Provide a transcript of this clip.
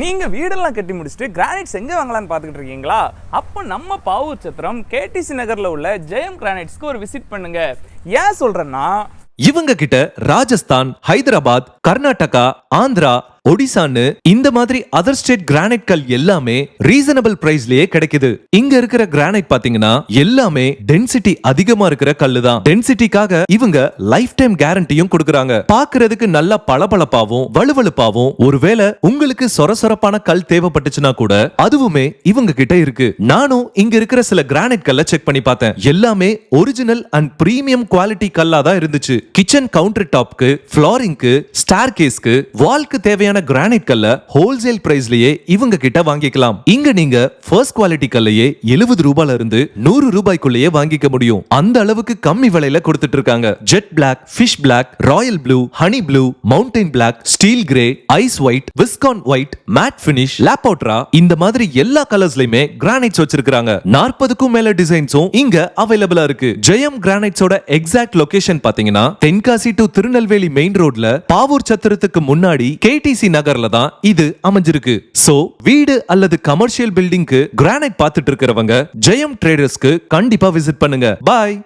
நீங்க வீடெல்லாம் கட்டி முடிச்சுட்டு கிரானைட்ஸ் எங்க வாங்கலாம்னு பார்த்துக்கிட்டு இருக்கீங்களா? அப்போ நம்ம பாவூர் சத்திரம் கேடிசி நகர்ல உள்ள ஜெயம் கிரானைட்ஸ்க்கு ஒரு விசிட் பண்ணுங்க. ஏன் சொல்றேன்னா, இவங்க கிட்ட ராஜஸ்தான், ஹைதராபாத், கர்நாடகா, ஆந்திரா, ஒடிசான்னு இந்த மாதிரி அதர் ஸ்டேட் கிரானைட் கல் எல்லாமே ரீசனபிள் பிரைஸ்லயே கிடைக்குது. இங்க இருக்கிற கிரானைட் பாத்தீங்கன்னா எல்லாமே டென்சிட்டி அதிகமா இருக்கிற கல்லு தான். டென்சிட்டிக்காக இவங்க லைஃப் டைம் கேரண்டியும் கொடுக்கறாங்க. பாக்குறதுக்கு நல்லா பளபளப்பாவும் வலுவலுப்பாவும், ஒருவேளை உங்களுக்கு சொரசொரப்பான கல் தேவைப்பட்டுச்சுன்னா கூட அதுவுமே இவங்க கிட்ட இருக்கு. நானும் இங்க இருக்கிற சில கிரானைட் கல்ல செக் பண்ணி பார்த்தேன். எல்லாமே ஒரிஜினல் அண்ட் பிரீமியம் குவாலிட்டி கல்லா தான் இருந்துச்சு. கிச்சன் கவுண்டர் டாப்க்கு, ஃப்ளோரிங்க்கு, ஸ்டார் கேஸ்க்கு, வால்க்கு தேவையான கிரானைட் கல்ல ஹோல்சேல் பிரைஸ்லயே இவங்க கிட்ட வாங்கிக்கலாம். இங்க நீங்க ஃபர்ஸ்ட் குவாலிட்டி கல்லையே 70 ரூபாயில இருந்து 100 ரூபாய்க்குள்ளேயே வாங்கிக்க முடியும். அந்த அளவுக்கு கம்மி விலையில கொடுத்துட்டு இருக்காங்க. Jet black, fish black, royal blue, honey blue, mountain black, steel grey, ice white, விஸ்கான் ஒயிட், மேட் பினிஷ், லாப்போட்ரா, இந்த மாதிரி எல்லா கலர்ஸ்லயுமே கிரானைட்ஸ் வச்சிருக்காங்க. 40க்கும் மேல டிசைன்ஸும் இங்க அவைலபிளா இருக்கு. ஜெயம் கிரானைட்ஸோட எக்ஸாக்ட் லொகேஷன் பாத்தீங்கன்னா தென்காசி டு திருநெல்வேலி மெயின் ரோட்ல பாவூர் சத்திரத்துக்கு முன்னாடி கேடிசி நகர்ல தான் இது அமைஞ்சிருக்கு. சோ வீடு அல்லது கமர்ஷியல் பில்டிங்க்கு கிரானைட் பார்த்துட்டு இருக்கிறவங்க ஜெயம் ட்ரேடர்ஸ்க்கு கண்டிப்பா விசிட் பண்ணுங்க. பாய்.